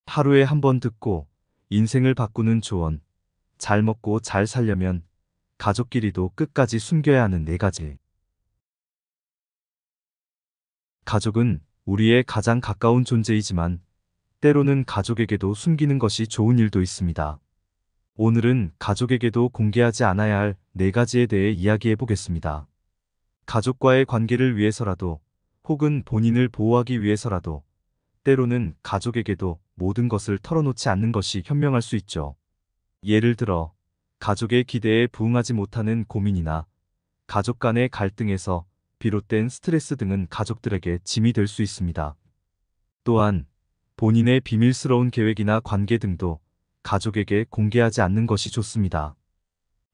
하루에 한 번 듣고 인생을 바꾸는 조언. 잘 먹고 잘 살려면 가족끼리도 끝까지 숨겨야 하는 4가지. 가족은 우리의 가장 가까운 존재이지만 때로는 가족에게도 숨기는 것이 좋은 일도 있습니다. 오늘은 가족에게도 공개하지 않아야 할 4가지에 대해 이야기해 보겠습니다. 가족과의 관계를 위해서라도 혹은 본인을 보호하기 위해서라도 때로는 가족에게도 모든 것을 털어놓지 않는 것이 현명할 수 있죠. 예를 들어 가족의 기대에 부응하지 못하는 고민이나 가족 간의 갈등에서 비롯된 스트레스 등은 가족들에게 짐이 될 수 있습니다. 또한 본인의 비밀스러운 계획이나 관계 등도 가족에게 공개하지 않는 것이 좋습니다.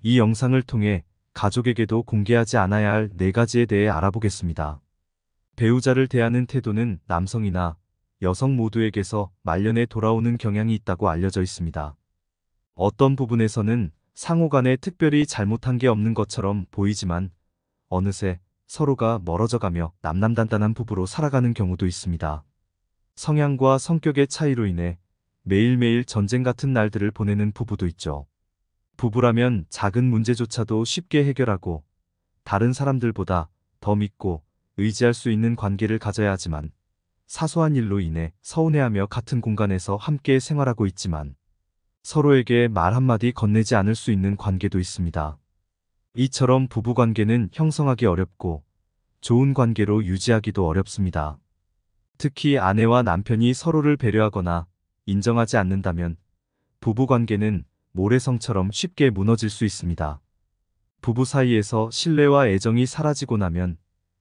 이 영상을 통해 가족에게도 공개하지 않아야 할 4가지에 대해 알아보겠습니다. 배우자를 대하는 태도는 남성이나 여성 모두에게서 말년에 돌아오는 경향이 있다고 알려져 있습니다. 어떤 부분에서는 상호 간에 특별히 잘못한 게 없는 것처럼 보이지만 어느새 서로가 멀어져가며 남남단단한 부부로 살아가는 경우도 있습니다. 성향과 성격의 차이로 인해 매일매일 전쟁 같은 날들을 보내는 부부도 있죠. 부부라면 작은 문제조차도 쉽게 해결하고 다른 사람들보다 더 믿고 의지할 수 있는 관계를 가져야 하지만 사소한 일로 인해 서운해하며 같은 공간에서 함께 생활하고 있지만 서로에게 말 한마디 건네지 않을 수 있는 관계도 있습니다. 이처럼 부부관계는 형성하기 어렵고 좋은 관계로 유지하기도 어렵습니다. 특히 아내와 남편이 서로를 배려하거나 인정하지 않는다면 부부관계는 모래성처럼 쉽게 무너질 수 있습니다. 부부 사이에서 신뢰와 애정이 사라지고 나면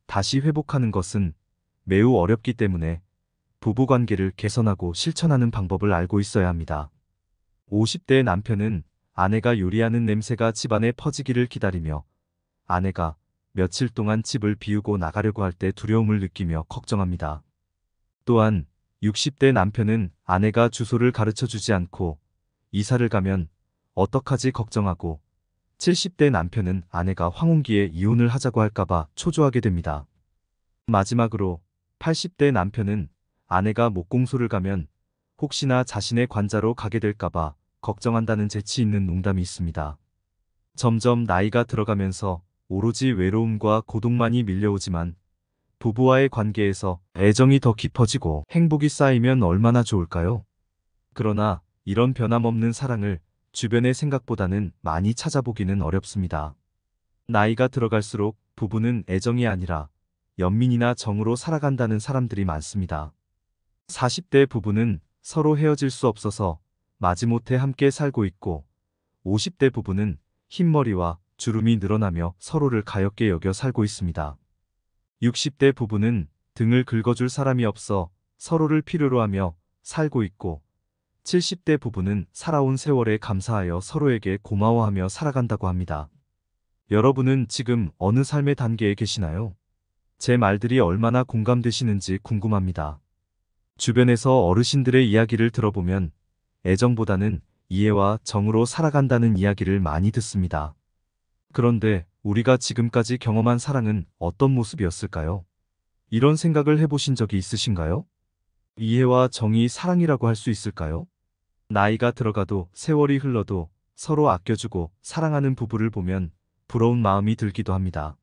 다시 회복하는 것은 매우 어렵기 때문에 부부관계를 개선하고 실천하는 방법을 알고 있어야 합니다. 50대 남편은 아내가 요리하는 냄새가 집안에 퍼지기를 기다리며 아내가 며칠 동안 집을 비우고 나가려고 할 때 두려움을 느끼며 걱정합니다. 또한 60대 남편은 아내가 주소를 가르쳐 주지 않고 이사를 가면 어떡하지 걱정하고 70대 남편은 아내가 황혼기에 이혼을 하자고 할까봐 초조하게 됩니다. 마지막으로 80대 남편은 아내가 목공소를 가면 혹시나 자신의 관자로 가게 될까봐 걱정한다는 재치 있는 농담이 있습니다. 점점 나이가 들어가면서 오로지 외로움과 고독만이 밀려오지만 부부와의 관계에서 애정이 더 깊어지고 행복이 쌓이면 얼마나 좋을까요? 그러나 이런 변함없는 사랑을 주변의 생각보다는 많이 찾아보기는 어렵습니다. 나이가 들어갈수록 부부는 애정이 아니라 연민이나 정으로 살아간다는 사람들이 많습니다. 40대 부부는 서로 헤어질 수 없어서 마지못해 함께 살고 있고 50대 부부는 흰머리와 주름이 늘어나며 서로를 가엾게 여겨 살고 있습니다. 60대 부부는 등을 긁어줄 사람이 없어 서로를 필요로 하며 살고 있고 70대 부부는 살아온 세월에 감사하여 서로에게 고마워하며 살아간다고 합니다. 여러분은 지금 어느 삶의 단계에 계시나요? 제 말들이 얼마나 공감되시는지 궁금합니다. 주변에서 어르신들의 이야기를 들어보면 애정보다는 이해와 정으로 살아간다는 이야기를 많이 듣습니다. 그런데 우리가 지금까지 경험한 사랑은 어떤 모습이었을까요? 이런 생각을 해보신 적이 있으신가요? 이해와 정이 사랑이라고 할 수 있을까요? 나이가 들어가도 세월이 흘러도 서로 아껴주고 사랑하는 부부를 보면 부러운 마음이 들기도 합니다.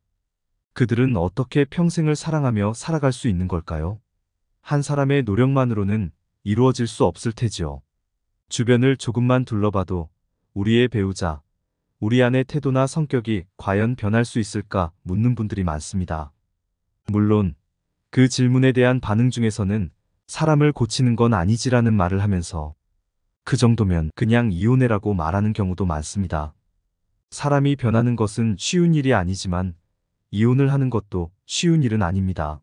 그들은 어떻게 평생을 사랑하며 살아갈 수 있는 걸까요? 한 사람의 노력만으로는 이루어질 수 없을 테지요. 주변을 조금만 둘러봐도 우리의 배우자, 우리 아내 태도나 성격이 과연 변할 수 있을까 묻는 분들이 많습니다. 물론 그 질문에 대한 반응 중에서는 사람을 고치는 건 아니지라는 말을 하면서 그 정도면 그냥 이혼해라고 말하는 경우도 많습니다. 사람이 변하는 것은 쉬운 일이 아니지만 이혼을 하는 것도 쉬운 일은 아닙니다.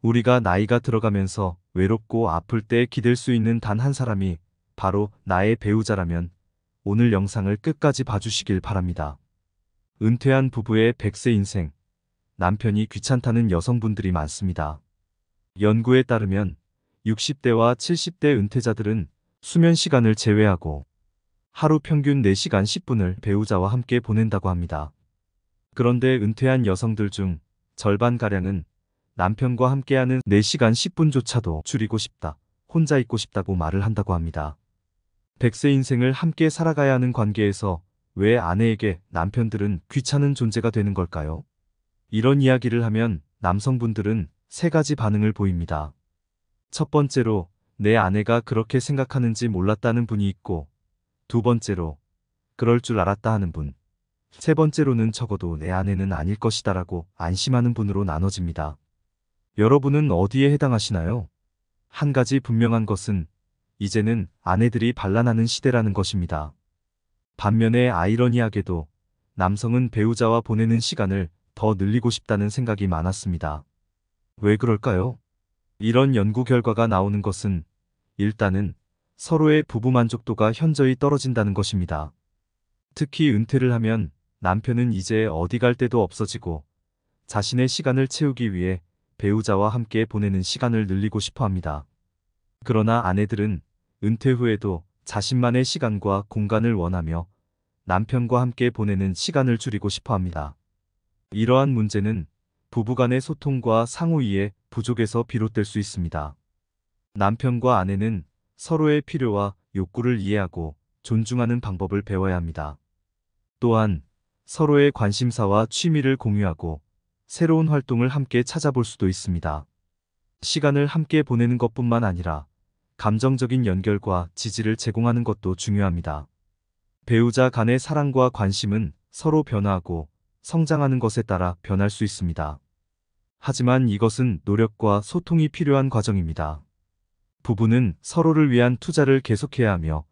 우리가 나이가 들어가면서 외롭고 아플 때 기댈 수 있는 단 한 사람이 바로 나의 배우자라면 오늘 영상을 끝까지 봐주시길 바랍니다. 은퇴한 부부의 100세 인생. 남편이 귀찮다는 여성분들이 많습니다. 연구에 따르면 60대와 70대 은퇴자들은 수면 시간을 제외하고 하루 평균 4시간 10분을 배우자와 함께 보낸다고 합니다. 그런데 은퇴한 여성들 중 절반가량은 남편과 함께하는 4시간 10분조차도 줄이고 싶다 혼자 있고 싶다고 말을 한다고 합니다. 100세 인생을 함께 살아가야 하는 관계에서 왜 아내에게 남편들은 귀찮은 존재가 되는 걸까요? 이런 이야기를 하면 남성분들은 세 가지 반응을 보입니다. 첫 번째로 내 아내가 그렇게 생각하는지 몰랐다는 분이 있고, 두 번째로 그럴 줄 알았다 하는 분, 세 번째로는 적어도 내 아내는 아닐 것이다라고 안심하는 분으로 나눠집니다. 여러분은 어디에 해당하시나요? 한 가지 분명한 것은 이제는 아내들이 반란하는 시대라는 것입니다. 반면에 아이러니하게도 남성은 배우자와 보내는 시간을 더 늘리고 싶다는 생각이 많았습니다. 왜 그럴까요? 이런 연구 결과가 나오는 것은 일단은 서로의 부부 만족도가 현저히 떨어진다는 것입니다. 특히 은퇴를 하면 남편은 이제 어디 갈 데도 없어지고 자신의 시간을 채우기 위해 배우자와 함께 보내는 시간을 늘리고 싶어 합니다. 그러나 아내들은 은퇴 후에도 자신만의 시간과 공간을 원하며 남편과 함께 보내는 시간을 줄이고 싶어 합니다. 이러한 문제는 부부간의 소통과 상호 이해 부족에서 비롯될 수 있습니다. 남편과 아내는 서로의 필요와 욕구를 이해하고 존중하는 방법을 배워야 합니다. 또한 서로의 관심사와 취미를 공유하고 새로운 활동을 함께 찾아볼 수도 있습니다. 시간을 함께 보내는 것뿐만 아니라 감정적인 연결과 지지를 제공하는 것도 중요합니다. 배우자 간의 사랑과 관심은 서로 변화하고 성장하는 것에 따라 변할 수 있습니다. 하지만 이것은 노력과 소통이 필요한 과정입니다. 부부는 서로를 위한 투자를 계속해야 하며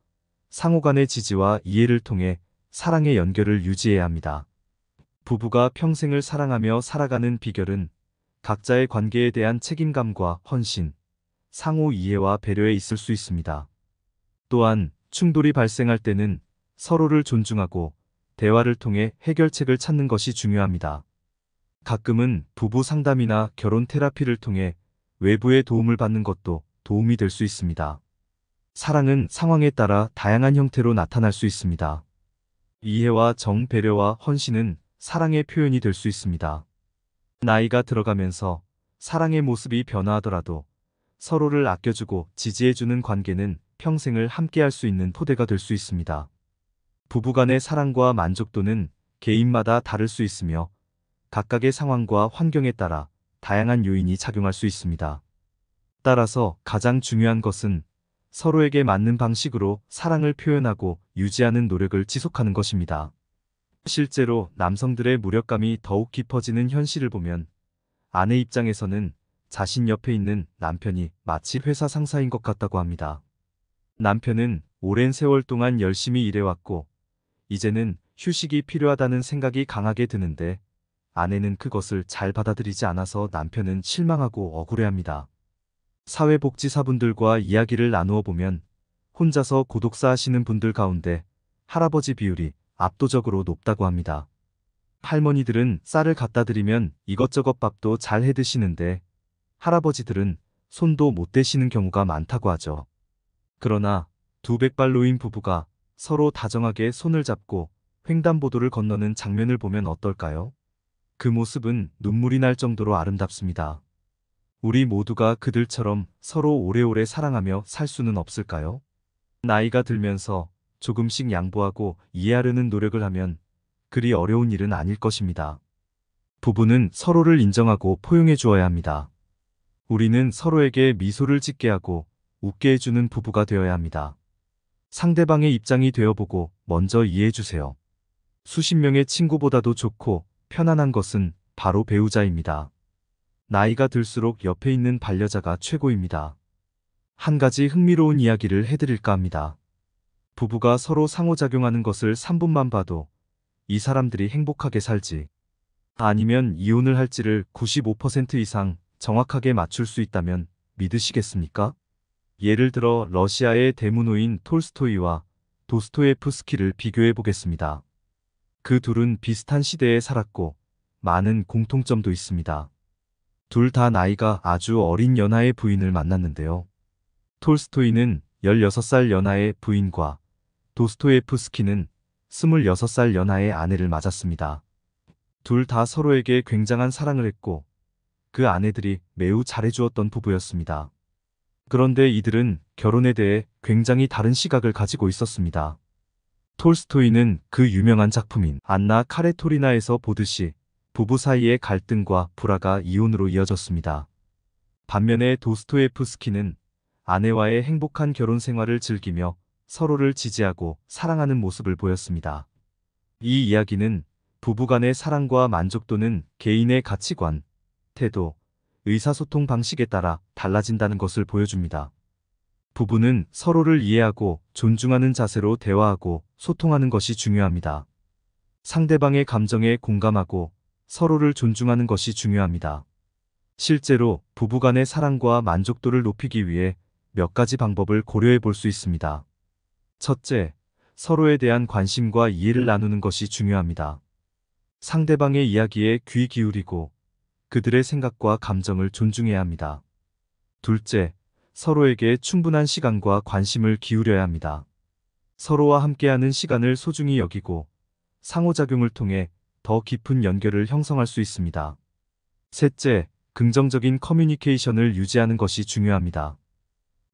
상호 간의 지지와 이해를 통해 사랑의 연결을 유지해야 합니다. 부부가 평생을 사랑하며 살아가는 비결은 각자의 관계에 대한 책임감과 헌신, 상호 이해와 배려에 있을 수 있습니다. 또한 충돌이 발생할 때는 서로를 존중하고 대화를 통해 해결책을 찾는 것이 중요합니다. 가끔은 부부 상담이나 결혼 테라피를 통해 외부의 도움을 받는 것도 도움이 될 수 있습니다. 사랑은 상황에 따라 다양한 형태로 나타날 수 있습니다. 이해와 정, 배려와 헌신은 사랑의 표현이 될 수 있습니다. 나이가 들어가면서 사랑의 모습이 변화하더라도 서로를 아껴주고 지지해주는 관계는 평생을 함께할 수 있는 토대가 될 수 있습니다. 부부간의 사랑과 만족도는 개인마다 다를 수 있으며 각각의 상황과 환경에 따라 다양한 요인이 작용할 수 있습니다. 따라서 가장 중요한 것은 서로에게 맞는 방식으로 사랑을 표현하고 유지하는 노력을 지속하는 것입니다. 실제로 남성들의 무력감이 더욱 깊어지는 현실을 보면 아내 입장에서는 자신 옆에 있는 남편이 마치 회사 상사인 것 같다고 합니다. 남편은 오랜 세월 동안 열심히 일해왔고 이제는 휴식이 필요하다는 생각이 강하게 드는데 아내는 그것을 잘 받아들이지 않아서 남편은 실망하고 억울해합니다. 사회복지사분들과 이야기를 나누어 보면 혼자서 고독사 하시는 분들 가운데 할아버지 비율이 압도적으로 높다고 합니다. 할머니들은 쌀을 갖다 드리면 이것저것 밥도 잘 해 드시는데 할아버지들은 손도 못 대시는 경우가 많다고 하죠. 그러나 두 백발노인 부부가 서로 다정하게 손을 잡고 횡단보도를 건너는 장면을 보면 어떨까요? 그 모습은 눈물이 날 정도로 아름답습니다. 우리 모두가 그들처럼 서로 오래오래 사랑하며 살 수는 없을까요? 나이가 들면서 조금씩 양보하고 이해하려는 노력을 하면 그리 어려운 일은 아닐 것입니다. 부부는 서로를 인정하고 포용해 주어야 합니다. 우리는 서로에게 미소를 짓게 하고 웃게 해주는 부부가 되어야 합니다. 상대방의 입장이 되어보고 먼저 이해해 주세요. 수십 명의 친구보다도 좋고 편안한 것은 바로 배우자입니다. 나이가 들수록 옆에 있는 반려자가 최고입니다. 한 가지 흥미로운 이야기를 해드릴까 합니다. 부부가 서로 상호작용하는 것을 3분만 봐도 이 사람들이 행복하게 살지 아니면 이혼을 할지를 95% 이상 정확하게 맞출 수 있다면 믿으시겠습니까? 예를 들어 러시아의 대문호인 톨스토이와 도스토예프스키를 비교해 보겠습니다. 그 둘은 비슷한 시대에 살았고 많은 공통점도 있습니다. 둘 다 나이가 아주 어린 연하의 부인을 만났는데요. 톨스토이는 16살 연하의 부인과 도스토예프스키는 26살 연하의 아내를 맞았습니다. 둘 다 서로에게 굉장한 사랑을 했고 그 아내들이 매우 잘해주었던 부부였습니다. 그런데 이들은 결혼에 대해 굉장히 다른 시각을 가지고 있었습니다. 톨스토이는 그 유명한 작품인 안나 카레토리나에서 보듯이 부부 사이의 갈등과 불화가 이혼으로 이어졌습니다. 반면에 도스토예프스키는 아내와의 행복한 결혼 생활을 즐기며 서로를 지지하고 사랑하는 모습을 보였습니다. 이 이야기는 부부간의 사랑과 만족도는 개인의 가치관, 태도, 의사소통 방식에 따라 달라진다는 것을 보여줍니다. 부부는 서로를 이해하고 존중하는 자세로 대화하고 소통하는 것이 중요합니다. 상대방의 감정에 공감하고 서로를 존중하는 것이 중요합니다. 실제로 부부간의 사랑과 만족도를 높이기 위해 몇 가지 방법을 고려해 볼 수 있습니다. 첫째, 서로에 대한 관심과 이해를 나누는 것이 중요합니다. 상대방의 이야기에 귀 기울이고 그들의 생각과 감정을 존중해야 합니다. 둘째, 서로에게 충분한 시간과 관심을 기울여야 합니다. 서로와 함께하는 시간을 소중히 여기고 상호작용을 통해 더 깊은 연결을 형성할 수 있습니다. 셋째, 긍정적인 커뮤니케이션을 유지하는 것이 중요합니다.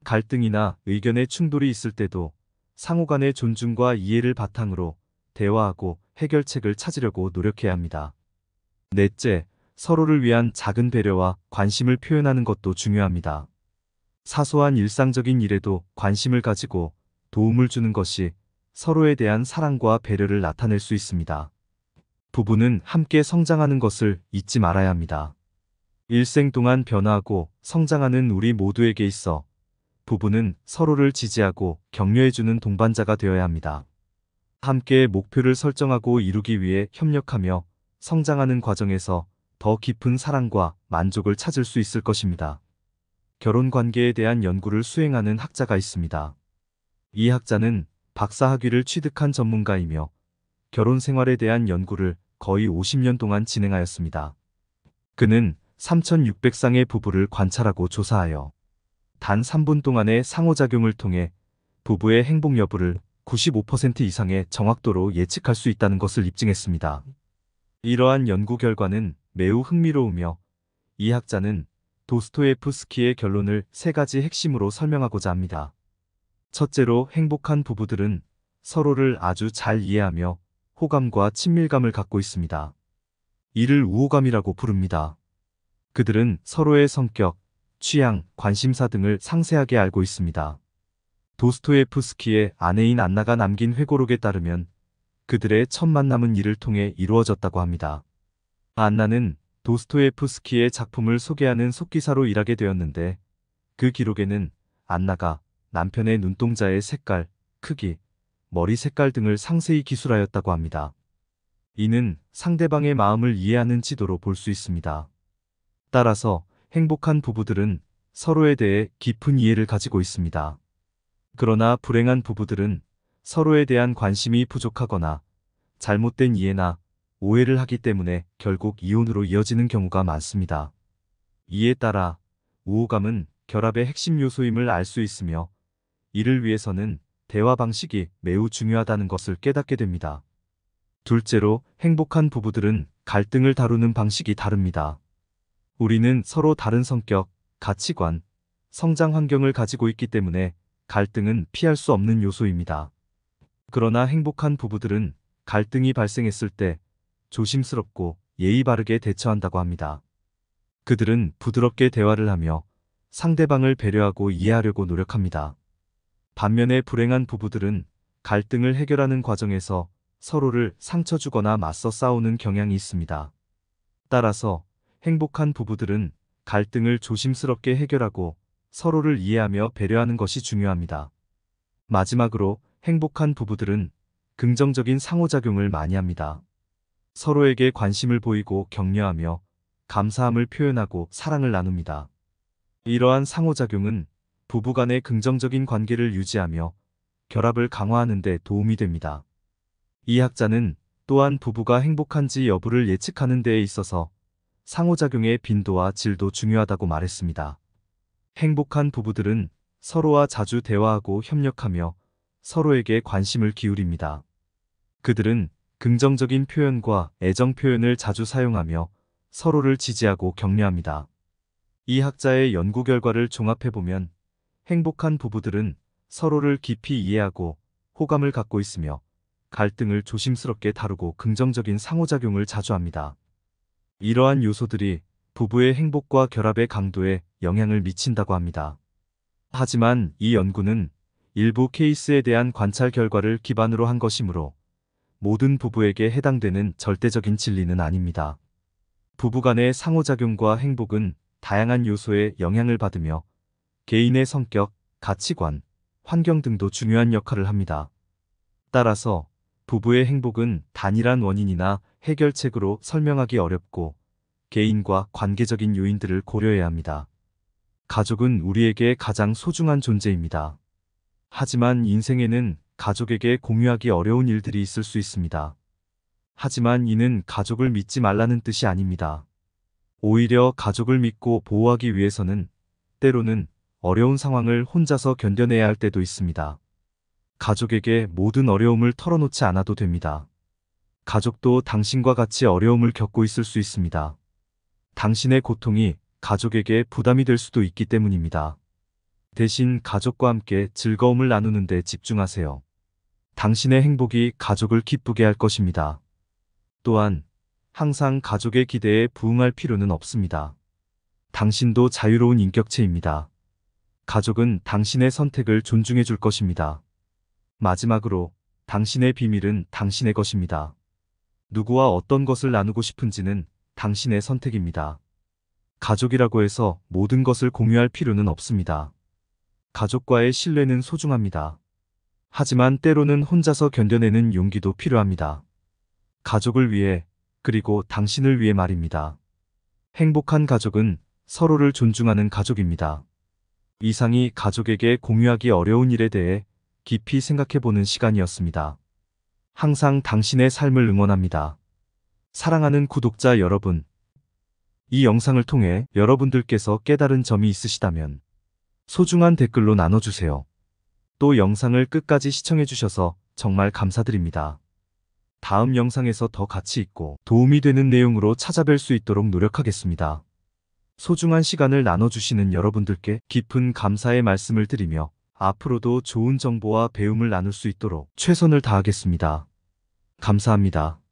갈등이나 의견의 충돌이 있을 때도 상호 간의 존중과 이해를 바탕으로 대화하고 해결책을 찾으려고 노력해야 합니다. 넷째, 서로를 위한 작은 배려와 관심을 표현하는 것도 중요합니다. 사소한 일상적인 일에도 관심을 가지고 도움을 주는 것이 서로에 대한 사랑과 배려를 나타낼 수 있습니다. 부부는 함께 성장하는 것을 잊지 말아야 합니다. 일생 동안 변화하고 성장하는 우리 모두에게 있어 부부는 서로를 지지하고 격려해주는 동반자가 되어야 합니다. 함께 목표를 설정하고 이루기 위해 협력하며 성장하는 과정에서 더 깊은 사랑과 만족을 찾을 수 있을 것입니다. 결혼 관계에 대한 연구를 수행하는 학자가 있습니다. 이 학자는 박사학위를 취득한 전문가이며 결혼 생활에 대한 연구를 거의 50년 동안 진행하였습니다. 그는 3,600쌍의 부부를 관찰하고 조사하여 단 3분 동안의 상호작용을 통해 부부의 행복 여부를 95% 이상의 정확도로 예측할 수 있다는 것을 입증했습니다. 이러한 연구 결과는 매우 흥미로우며 이 학자는 도스토예프스키의 결론을 세 가지 핵심으로 설명하고자 합니다. 첫째로, 행복한 부부들은 서로를 아주 잘 이해하며 호감과 친밀감을 갖고 있습니다. 이를 우호감이라고 부릅니다. 그들은 서로의 성격, 취향, 관심사 등을 상세하게 알고 있습니다. 도스토예프스키의 아내인 안나가 남긴 회고록에 따르면 그들의 첫 만남은 이를 통해 이루어졌다고 합니다. 안나는 도스토예프스키의 작품을 소개하는 속기사로 일하게 되었는데 그 기록에는 안나가 남편의 눈동자의 색깔, 크기, 머리 색깔 등을 상세히 기술하였다고 합니다. 이는 상대방의 마음을 이해하는 지도로 볼 수 있습니다. 따라서 행복한 부부들은 서로에 대해 깊은 이해를 가지고 있습니다. 그러나 불행한 부부들은 서로에 대한 관심이 부족하거나 잘못된 이해나 오해를 하기 때문에 결국 이혼으로 이어지는 경우가 많습니다. 이에 따라 우호감은 결합의 핵심 요소임을 알 수 있으며 이를 위해서는 대화 방식이 매우 중요하다는 것을 깨닫게 됩니다. 둘째로, 행복한 부부들은 갈등을 다루는 방식이 다릅니다. 우리는 서로 다른 성격, 가치관, 성장 환경을 가지고 있기 때문에 갈등은 피할 수 없는 요소입니다. 그러나 행복한 부부들은 갈등이 발생했을 때 조심스럽고 예의 바르게 대처한다고 합니다. 그들은 부드럽게 대화를 하며 상대방을 배려하고 이해하려고 노력합니다. 반면에 불행한 부부들은 갈등을 해결하는 과정에서 서로를 상처 주거나 맞서 싸우는 경향이 있습니다. 따라서 행복한 부부들은 갈등을 조심스럽게 해결하고 서로를 이해하며 배려하는 것이 중요합니다. 마지막으로, 행복한 부부들은 긍정적인 상호작용을 많이 합니다. 서로에게 관심을 보이고 격려하며 감사함을 표현하고 사랑을 나눕니다. 이러한 상호작용은 부부간의 긍정적인 관계를 유지하며 결합을 강화하는 데 도움이 됩니다. 이 학자는 또한 부부가 행복한지 여부를 예측하는 데에 있어서 상호작용의 빈도와 질도 중요하다고 말했습니다. 행복한 부부들은 서로와 자주 대화하고 협력하며 서로에게 관심을 기울입니다. 그들은 긍정적인 표현과 애정 표현을 자주 사용하며 서로를 지지하고 격려합니다. 이 학자의 연구 결과를 종합해보면 행복한 부부들은 서로를 깊이 이해하고 호감을 갖고 있으며 갈등을 조심스럽게 다루고 긍정적인 상호작용을 자주 합니다. 이러한 요소들이 부부의 행복과 결합의 강도에 영향을 미친다고 합니다. 하지만 이 연구는 일부 케이스에 대한 관찰 결과를 기반으로 한 것이므로 모든 부부에게 해당되는 절대적인 진리는 아닙니다. 부부간의 상호작용과 행복은 다양한 요소에 영향을 받으며 개인의 성격, 가치관, 환경 등도 중요한 역할을 합니다. 따라서 부부의 행복은 단일한 원인이나 해결책으로 설명하기 어렵고 개인과 관계적인 요인들을 고려해야 합니다. 가족은 우리에게 가장 소중한 존재입니다. 하지만 인생에는 가족에게 공유하기 어려운 일들이 있을 수 있습니다. 하지만 이는 가족을 믿지 말라는 뜻이 아닙니다. 오히려 가족을 믿고 보호하기 위해서는 때로는 어려운 상황을 혼자서 견뎌내야 할 때도 있습니다. 가족에게 모든 어려움을 털어놓지 않아도 됩니다. 가족도 당신과 같이 어려움을 겪고 있을 수 있습니다. 당신의 고통이 가족에게 부담이 될 수도 있기 때문입니다. 대신 가족과 함께 즐거움을 나누는 데 집중하세요. 당신의 행복이 가족을 기쁘게 할 것입니다. 또한 항상 가족의 기대에 부응할 필요는 없습니다. 당신도 자유로운 인격체입니다. 가족은 당신의 선택을 존중해 줄 것입니다. 마지막으로 당신의 비밀은 당신의 것입니다. 누구와 어떤 것을 나누고 싶은지는 당신의 선택입니다. 가족이라고 해서 모든 것을 공유할 필요는 없습니다. 가족과의 신뢰는 소중합니다. 하지만 때로는 혼자서 견뎌내는 용기도 필요합니다. 가족을 위해, 그리고 당신을 위해 말입니다. 행복한 가족은 서로를 존중하는 가족입니다. 이상이 가족에게 공유하기 어려운 일에 대해 깊이 생각해보는 시간이었습니다. 항상 당신의 삶을 응원합니다. 사랑하는 구독자 여러분, 이 영상을 통해 여러분들께서 깨달은 점이 있으시다면 소중한 댓글로 나눠주세요. 또 영상을 끝까지 시청해주셔서 정말 감사드립니다. 다음 영상에서 더 가치 있고 도움이 되는 내용으로 찾아뵐 수 있도록 노력하겠습니다. 소중한 시간을 나눠주시는 여러분들께 깊은 감사의 말씀을 드리며 앞으로도 좋은 정보와 배움을 나눌 수 있도록 최선을 다하겠습니다. 감사합니다.